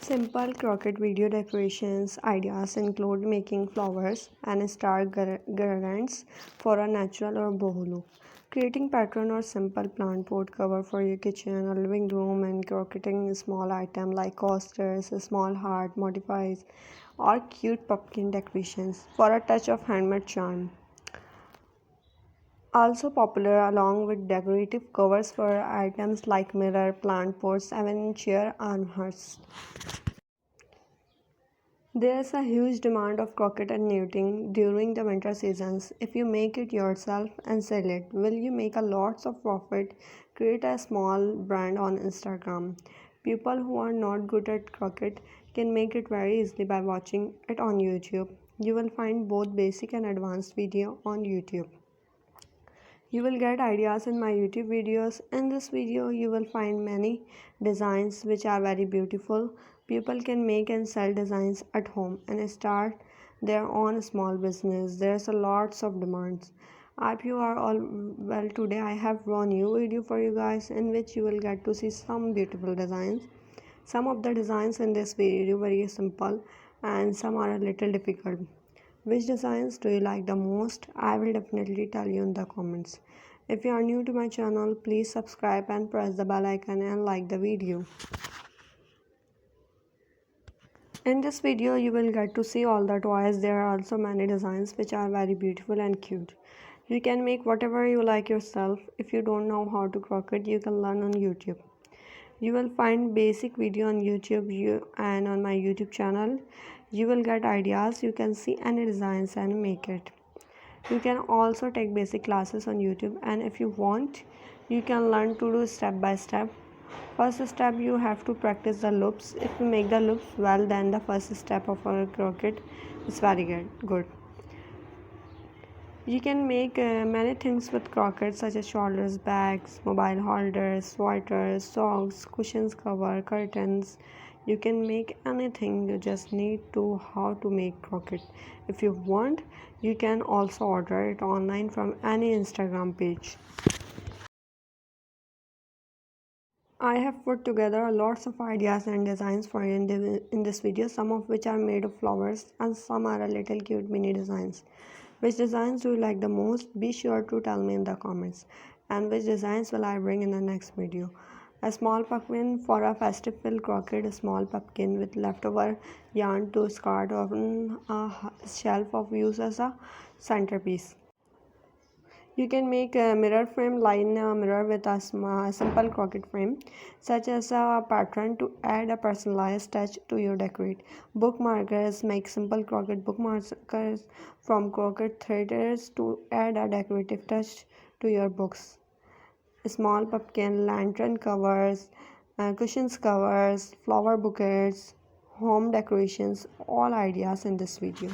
Simple croquet video decorations ideas include making flowers and star garlands for a natural or boho look, creating pattern or simple plant pot cover for your kitchen or living room, and crocheting small item like coasters, a small heart modifies, or cute pumpkin decorations for a touch of handmade charm. Also popular along with decorative covers for items like mirror, plant pots, even chair armrests. There is a huge demand of croquet and knitting during the winter seasons. If you make it yourself and sell it, will you make a lots of profit? Create a small brand on Instagram. People who are not good at croquet can make it very easily by watching it on YouTube. You will find both basic and advanced video on YouTube. You will get ideas in my YouTube videos. In this video, you will find many designs which are very beautiful. People can make and sell designs at home and start their own small business. There's a lots of demands. I hope you are all well today. I have a new video for you guys in which you will get to see some beautiful designs. Some of the designs in this video very simple and some are a little difficult. Which designs do you like the most? I will definitely tell you in the comments. If you are new to my channel, please subscribe and press the bell icon and like the video. In this video, you will get to see all the toys. There are also many designs which are very beautiful and cute. You can make whatever you like yourself. If you don't know how to croquet, you can learn on YouTube. You will find basic video on YouTube and on my YouTube channel. You will get ideas. You can see any designs and make it. You can also take basic classes on YouTube, and if you want, you can learn to do step by step. First step, you have to practice the loops. If you make the loops well, then the first step of a croquet is very good. You can make many things with croquet, such as shoulders, bags, mobile holders, sweaters, socks, cushions, cover, curtains. You can make anything. You just need to how to make croquet. If you want, you can also order it online from any Instagram page. I have put together lots of ideas and designs for you in this video, some of which are made of flowers and some are a little cute mini designs. Which designs do you like the most? Be sure to tell me in the comments. And which designs will I bring in the next video? A small pumpkin for a festive fill croquet, a small pumpkin with leftover yarn to skirt on a shelf of use as a centerpiece. You can make a mirror frame, line a mirror with a simple croquet frame, such as a pattern to add a personalized touch to your decorate. Bookmarkers, make simple croquet bookmarkers from croquet threaders to add a decorative touch to your books. Small pumpkin, lantern covers, cushions covers, flower bouquets, home decorations, all ideas in this video.